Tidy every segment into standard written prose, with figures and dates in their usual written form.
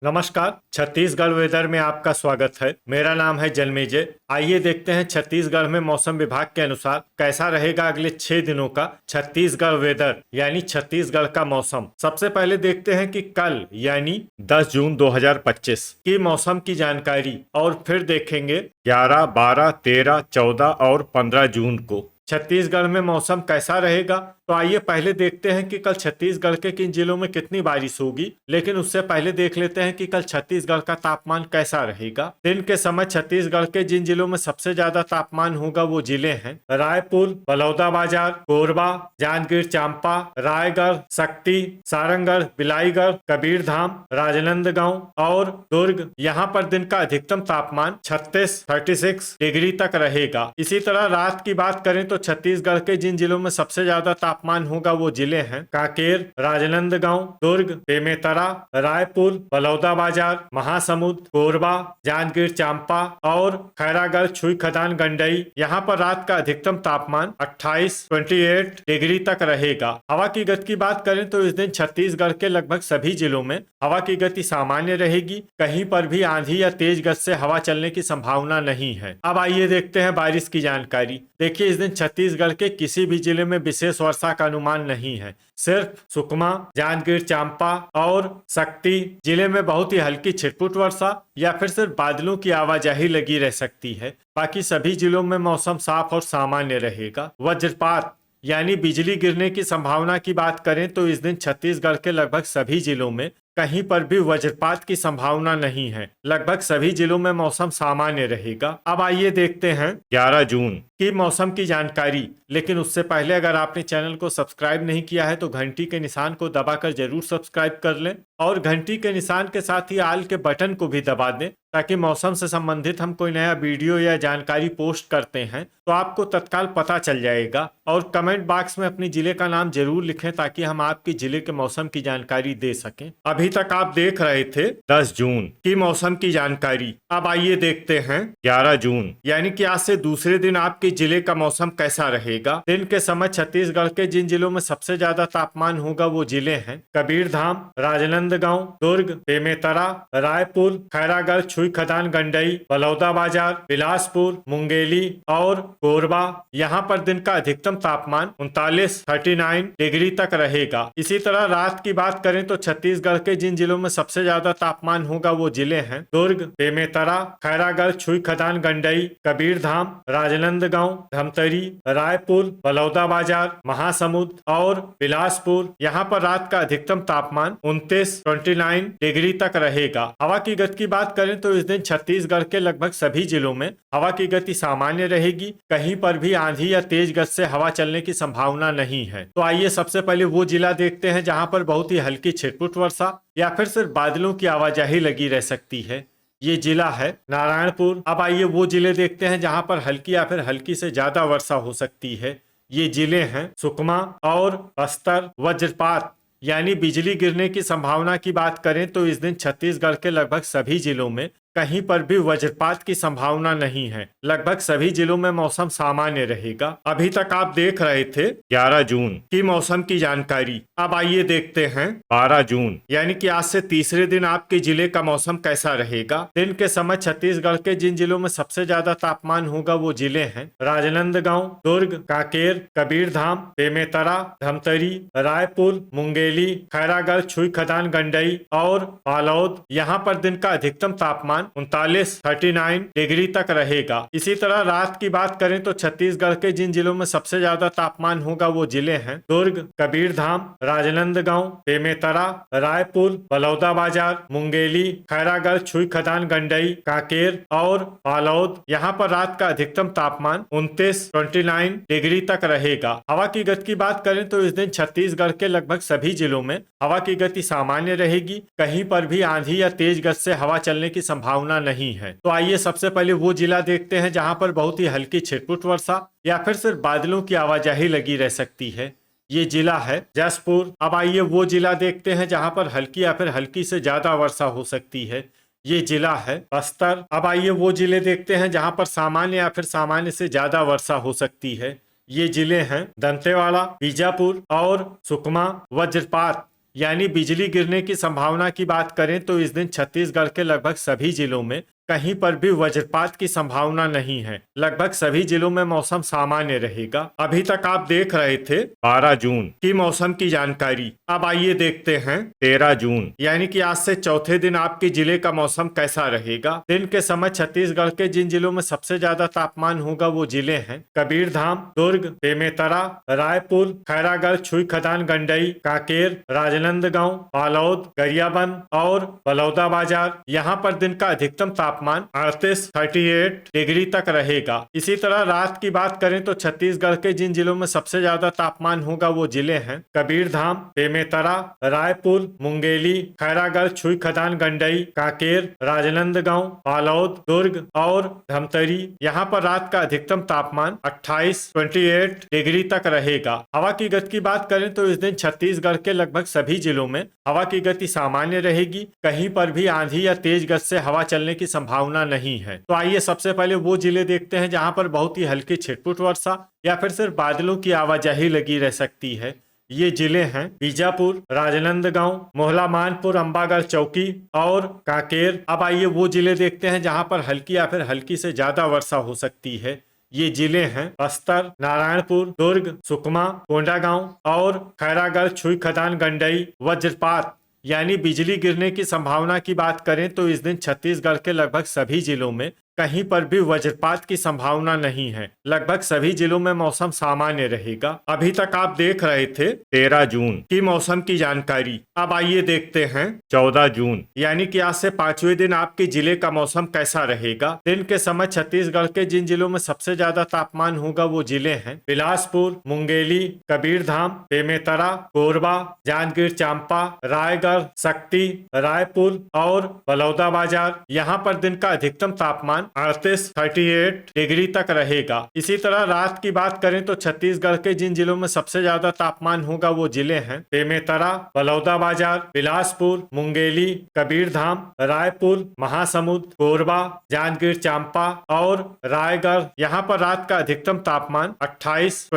नमस्कार। छत्तीसगढ़ वेदर में आपका स्वागत है। मेरा नाम है जन्मेजय। आइए देखते हैं छत्तीसगढ़ में मौसम विभाग के अनुसार कैसा रहेगा अगले 6 दिनों का छत्तीसगढ़ वेदर यानी छत्तीसगढ़ का मौसम। सबसे पहले देखते हैं कि कल यानी 10 जून 2025 की मौसम की जानकारी और फिर देखेंगे 11, 12, 13, 14 और 15 जून को छत्तीसगढ़ में मौसम कैसा रहेगा। तो आइए पहले देखते हैं कि कल छत्तीसगढ़ के किन जिलों में कितनी बारिश होगी। लेकिन उससे पहले देख लेते हैं कि कल छत्तीसगढ़ का तापमान कैसा रहेगा। दिन के समय छत्तीसगढ़ के जिन जिलों में सबसे ज्यादा तापमान होगा वो जिले हैं रायपुर, बलौदाबाजार, कोरबा, जांजगीर चांपा, रायगढ़, शक्ति, सारंगढ़, बिलाईगढ़, कबीरधाम, राजनांदगांव और दुर्ग। यहाँ पर दिन का अधिकतम तापमान 36 डिग्री तक रहेगा। इसी तरह रात की बात करें तो छत्तीसगढ़ के जिन जिलों में सबसे ज्यादा तापमान होगा वो जिले हैं कांकेर, राजनांदगांव, दुर्ग, बेमेतरा, रायपुर, बलौदाबाजार, महासमुंद, कोरबा, जांजगीर चांपा और खैरागढ़, छुई खदान, गंडई। यहाँ पर रात का अधिकतम तापमान 28 डिग्री तक रहेगा। हवा की गति की बात करें तो इस दिन छत्तीसगढ़ के लगभग सभी जिलों में हवा की गति सामान्य रहेगी। कहीं पर भी आंधी या तेज गति से हवा चलने की संभावना नहीं है। अब आइए देखते हैं बारिश की जानकारी। देखिए, इस दिन छत्तीसगढ़ के किसी भी जिले में विशेष वर्षा का अनुमान नहीं है। सिर्फ सुकमा, जांजगीर चांपा और शक्ति जिले में बहुत ही हल्की छिटपुट वर्षा या फिर सिर्फ बादलों की आवाजाही लगी रह सकती है। बाकी सभी जिलों में मौसम साफ और सामान्य रहेगा। वज्रपात यानी बिजली गिरने की संभावना की बात करें तो इस दिन छत्तीसगढ़ के लगभग सभी जिलों में कहीं पर भी वज्रपात की संभावना नहीं है। लगभग सभी जिलों में मौसम सामान्य रहेगा। अब आइए देखते हैं 11 जून की मौसम की जानकारी। लेकिन उससे पहले अगर आपने चैनल को सब्सक्राइब नहीं किया है तो घंटी के निशान को दबाकर जरूर सब्सक्राइब कर लें और घंटी के निशान के साथ ही आल के बटन को भी दबा दें ताकि मौसम से संबंधित हम कोई नया वीडियो या जानकारी पोस्ट करते हैं तो आपको तत्काल पता चल जाएगा। और कमेंट बॉक्स में अपने जिले का नाम जरूर लिखें ताकि हम आपके जिले के मौसम की जानकारी दे सकें। अभी तक आप देख रहे थे 10 जून की मौसम की जानकारी। अब आइए देखते हैं 11 जून यानी कि आज से दूसरे दिन आपके जिले का मौसम कैसा रहेगा। दिन के समय छत्तीसगढ़ के जिन जिलों में सबसे ज्यादा तापमान होगा वो जिले हैं कबीरधाम, राजनांदगांव, दुर्ग, बेमेतरा, रायपुर, खैरागढ़, छुई खदान, गंडई, बलौदाबाजार, बिलासपुर, मुंगेली और कोरबा। यहाँ पर दिन का अधिकतम तापमान 39 डिग्री तक रहेगा। इसी तरह रात की बात करें तो छत्तीसगढ़ के जिन जिलों में सबसे ज्यादा तापमान होगा वो जिले हैं दुर्ग, बेमेतरा, खैरागढ़, छुई खदान, गंडई, कबीरधाम, राजनांदगांव, धमतरी, रायपुर, बलौदाबाजार, महासमुंद और बिलासपुर। यहाँ पर रात का अधिकतम तापमान 29 डिग्री तक रहेगा। हवा की गति की बात करें तो इस दिन छत्तीसगढ़ के लगभग सभी जिलों में हवा की गति सामान्य रहेगी। कहीं पर भी आंधी या तेज गति से हवा चलने की संभावना नहीं है। तो आइए सबसे पहले वो जिला देखते हैं जहां पर बहुत ही हल्की छिटपुट वर्षा या फिर सिर्फ बादलों की आवाजाही लगी रह सकती है। ये जिला है नारायणपुर। अब आइए वो जिले देखते हैं जहां पर हल्की या फिर हल्की से ज्यादा वर्षा हो सकती है। ये जिले हैं सुकमा और बस्तर। वज्रपात यानी बिजली गिरने की संभावना की बात करें तो इस दिन छत्तीसगढ़ के लगभग सभी जिलों में कहीं पर भी वज्रपात की संभावना नहीं है। लगभग सभी जिलों में मौसम सामान्य रहेगा। अभी तक आप देख रहे थे 11 जून की मौसम की जानकारी। अब आइए देखते हैं 12 जून यानी कि आज से तीसरे दिन आपके जिले का मौसम कैसा रहेगा। दिन के समय छत्तीसगढ़ के जिन जिलों में सबसे ज्यादा तापमान होगा वो जिले हैं राजनांदगांव, दुर्ग, कांकेर, कबीरधाम, बेमेतरा, धमतरी, रायपुर, मुंगेली, खैरागढ़, छुई खदान, गंडई और बालोद। यहाँ पर दिन का अधिकतम तापमान 39 डिग्री तक रहेगा। इसी तरह रात की बात करें तो छत्तीसगढ़ के जिन जिलों में सबसे ज्यादा तापमान होगा वो जिले हैं दुर्ग, कबीरधाम, राजनांदगांव, बेमेतरा, रायपुर, बलौदाबाजार, मुंगेली, खैरागढ़, छुई खदान, गंडई, कांकेर और बालोद। यहाँ पर रात का अधिकतम तापमान 29 डिग्री तक रहेगा। हवा की गति की बात करें तो इस दिन छत्तीसगढ़ के लगभग सभी जिलों में हवा की गति सामान्य रहेगी। कहीं पर भी आंधी या तेज गति से हवा चलने की संभावना नहीं है। तो आइए सबसे पहले वो जिला देखते हैं जहां पर बहुत ही हल्की छिटपुट वर्षा या फिर सिर्फ बादलों की आवाजाही लगी रह सकती है। ये जिला है जसपुर। अब आइए वो जिला देखते हैं जहां पर हल्की या फिर हल्की से ज्यादा वर्षा हो सकती है। ये जिला है बस्तर। अब आइए वो जिले देखते हैं जहां पर सामान्य या फिर सामान्य से ज्यादा वर्षा हो सकती है। ये जिले हैं दंतेवाड़ा, बीजापुर और सुकमा। वज्रपात यानी बिजली गिरने की संभावना की बात करें तो इस दिन छत्तीसगढ़ के लगभग सभी जिलों में कहीं पर भी वज्रपात की संभावना नहीं है। लगभग सभी जिलों में मौसम सामान्य रहेगा। अभी तक आप देख रहे थे 12 जून की मौसम की जानकारी। अब आइए देखते हैं 13 जून यानी कि आज से चौथे दिन आपके जिले का मौसम कैसा रहेगा। दिन के समय छत्तीसगढ़ के जिन जिलों में सबसे ज्यादा तापमान होगा वो जिले हैं कबीरधाम, दुर्ग, बेमेतरा, रायपुर, खैरागढ़, छुईखदान, गंडई, कांकेर, राजनांदगांव, बालोद, गरियाबंद और बलौदाबाजार। यहाँ पर दिन का अधिकतम तापमान 38 डिग्री तक रहेगा। इसी तरह रात की बात करें तो छत्तीसगढ़ के जिन जिलों में सबसे ज्यादा तापमान होगा वो जिले हैं कबीरधाम, बेमेतरा, रायपुर, मुंगेली, खैरागढ़, छुईखदान, गंडई, कांकेर, राजनांदगांव, बालोद, दुर्ग और धमतरी। यहाँ पर रात का अधिकतम तापमान 28 डिग्री तक रहेगा। हवा की गति की बात करें तो इस दिन छत्तीसगढ़ के लगभग सभी जिलों में हवा की गति सामान्य रहेगी। कहीं पर भी आंधी या तेज गति से हवा चलने की संभावना नहीं है। तो आइए सबसे पहले वो जिले देखते हैं जहां पर बहुत ही हल्की छिटपुट वर्षा या फिर सिर्फ बादलों की आवाजाही लगी रह सकती है। ये जिले हैं बीजापुर, राजनांदगांव, मोहला मानपुर, अंबागढ़ चौकी और कांकेर। अब आइए वो जिले देखते हैं जहां पर हल्की या फिर हल्की से ज्यादा वर्षा हो सकती है। ये जिले हैं बस्तर, नारायणपुर, दुर्ग, सुकमा, कोंडागांव और खैरागढ़, छुईखदान, गंडई। वज्रपात यानी बिजली गिरने की संभावना की बात करें तो इस दिन छत्तीसगढ़ के लगभग सभी जिलों में कहीं पर भी वज्रपात की संभावना नहीं है। लगभग सभी जिलों में मौसम सामान्य रहेगा। अभी तक आप देख रहे थे 13 जून की मौसम की जानकारी। अब आइए देखते हैं 14 जून यानी कि आज से 5वें दिन आपके जिले का मौसम कैसा रहेगा। दिन के समय छत्तीसगढ़ के जिन जिलों में सबसे ज्यादा तापमान होगा वो जिले हैं बिलासपुर, मुंगेली, कबीरधाम, बेमेतरा, कोरबा, जांजगीर चांपा, रायगढ़, शक्ति, रायपुर और बलौदाबाजार। यहाँ पर दिन का अधिकतम तापमान 38 डिग्री तक रहेगा। इसी तरह रात की बात करें तो छत्तीसगढ़ के जिन जिलों में सबसे ज्यादा तापमान होगा वो जिले हैं बेमेतरा, बलौदाबाजार, बिलासपुर, मुंगेली, कबीरधाम, रायपुर, महासमुंद, कोरबा, जांजगीर चांपा और रायगढ़। यहाँ पर रात का अधिकतम तापमान 28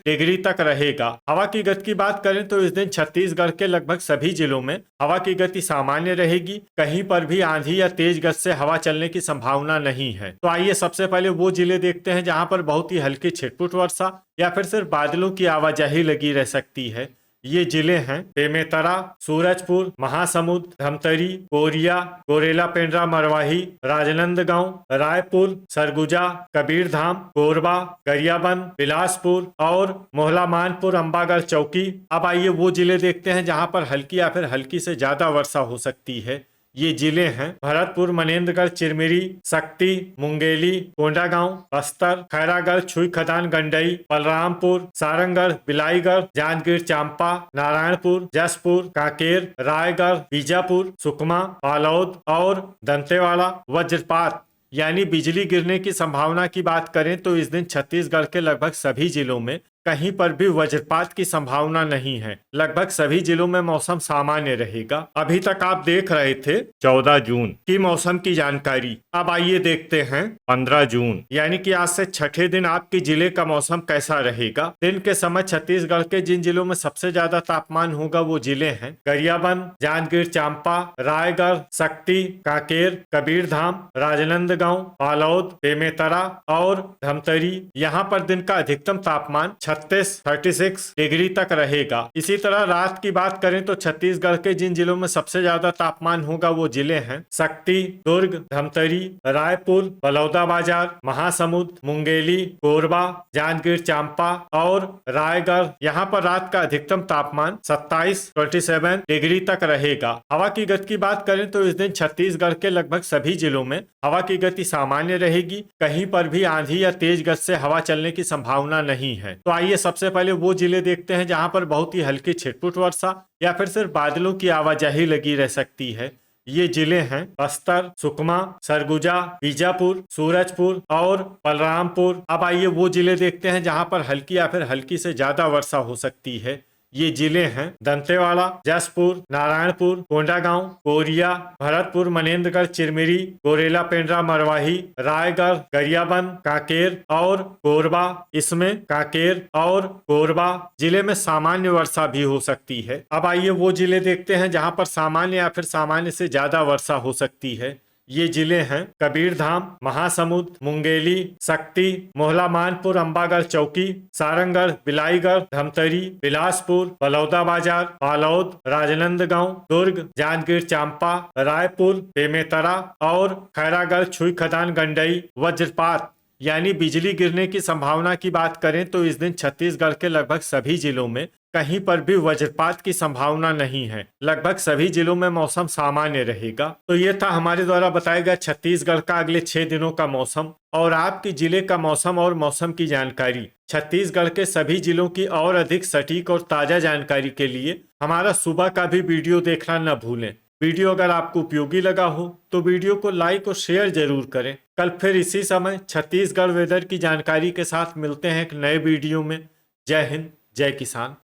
डिग्री तक रहेगा। हवा की गति की बात करें तो इस दिन छत्तीसगढ़ के लगभग सभी जिलों में हवा की गति सामान्य रहेगी। कहीं पर भी आंधी या तेज गति से हवा चलने की संभावना नहीं है। तो आइए सबसे पहले वो जिले देखते हैं जहां पर बहुत ही हल्की छिटपुट वर्षा या फिर सिर्फ बादलों की आवाजाही लगी रह सकती है। ये जिले हैं बेमेतरा, सूरजपुर, महासमुंद, धमतरी, कोरिया, गोरेला पेंड्रा, मरवाही, राजनांदगांव, रायपुर, सरगुजा, कबीरधाम, कोरबा, गरियाबंद, बिलासपुर और मोहला मानपुर, अंबागढ़ चौकी। अब आइए वो जिले देखते हैं जहां पर हल्की या फिर हल्की से ज्यादा वर्षा हो सकती है। ये जिले हैं भरतपुर, मनेन्द्रगढ़, चिरमिरी, शक्ति, मुंगेली, कोंडागांव, बस्तर, खैरागढ़, छुईखदान, गंडई, बलरामपुर, सारंगढ़, बिलाईगढ़, जांजगीर चांपा, नारायणपुर, जसपुर, कांकेर, रायगढ़, बीजापुर, सुकमा, बालोद और दंतेवाड़ा। वज्रपात यानी बिजली गिरने की संभावना की बात करें तो इस दिन छत्तीसगढ़ के लगभग सभी जिलों में कहीं पर भी वज्रपात की संभावना नहीं है। लगभग सभी जिलों में मौसम सामान्य रहेगा। अभी तक आप देख रहे थे 14 जून की मौसम की जानकारी। अब आइए देखते हैं 15 जून यानी कि आज से छठे दिन आपके जिले का मौसम कैसा रहेगा। दिन के समय छत्तीसगढ़ के जिन जिलों में सबसे ज्यादा तापमान होगा वो जिले हैं गरियाबंद, जांजगीर चांपा, रायगढ़, शक्ति, कांकेर, कबीरधाम, राजनांदगांव, बालोद, बेमेतरा और धमतरी। यहाँ पर दिन का अधिकतम तापमान 36 डिग्री तक रहेगा। इसी तरह रात की बात करें तो छत्तीसगढ़ के जिन जिलों में सबसे ज्यादा तापमान होगा वो जिले हैं शक्ति, दुर्ग, धमतरी, रायपुर, बलौदाबाजार, महासमुंद, मुंगेली, कोरबा, जांजगीर चांपा और रायगढ़। यहाँ पर रात का अधिकतम तापमान 27 डिग्री तक रहेगा। हवा की गति की बात करें तो इस दिन छत्तीसगढ़ के लगभग सभी जिलों में हवा की गति सामान्य रहेगी। कहीं पर भी आंधी या तेज गति से हवा चलने की संभावना नहीं है। तो आइए सबसे पहले वो जिले देखते हैं जहां पर बहुत ही हल्की छिटपुट वर्षा या फिर सिर्फ बादलों की आवाजाही लगी रह सकती है। ये जिले हैं बस्तर, सुकमा, सरगुजा, बीजापुर, सूरजपुर और बलरामपुर। अब आइए वो जिले देखते हैं जहां पर हल्की या फिर हल्की से ज्यादा वर्षा हो सकती है। ये जिले हैं दंतेवाड़ा, जसपुर, नारायणपुर, कोंडागांव, कोरिया, भरतपुर, मनेन्द्रगढ़, चिरमिरी, गोरेला, पेंड्रा, मरवाही, रायगढ़, गरियाबंद, कांकेर और कोरबा। इसमें कांकेर और कोरबा जिले में सामान्य वर्षा भी हो सकती है। अब आइए वो जिले देखते हैं जहां पर सामान्य या फिर सामान्य से ज्यादा वर्षा हो सकती है। ये जिले हैं कबीरधाम, महासमुंद, मुंगेली, शक्ति, मोहला, मानपुर, अंबागढ़, चौकी, सारंगढ़, बिलाईगढ़, धमतरी, बिलासपुर, बलौदाबाजार, बालोद, राजनांदगांव, दुर्ग, जांजगीर चांपा, रायपुर, बेमेतरा और खैरागढ़, छुई खदान, गंडई। वज्रपात यानी बिजली गिरने की संभावना की बात करें तो इस दिन छत्तीसगढ़ के लगभग सभी जिलों में कहीं पर भी वज्रपात की संभावना नहीं है। लगभग सभी जिलों में मौसम सामान्य रहेगा। तो ये था हमारे द्वारा बताया गया छत्तीसगढ़ का अगले 6 दिनों का मौसम और आपके जिले का मौसम और मौसम की जानकारी। छत्तीसगढ़ के सभी जिलों की और अधिक सटीक और ताजा जानकारी के लिए हमारा सुबह का भी वीडियो देखना न भूलें। वीडियो अगर आपको उपयोगी लगा हो तो वीडियो को लाइक और शेयर जरूर करें। कल फिर इसी समय छत्तीसगढ़ वेदर की जानकारी के साथ मिलते हैं एक नए वीडियो में। जय हिंद, जय किसान।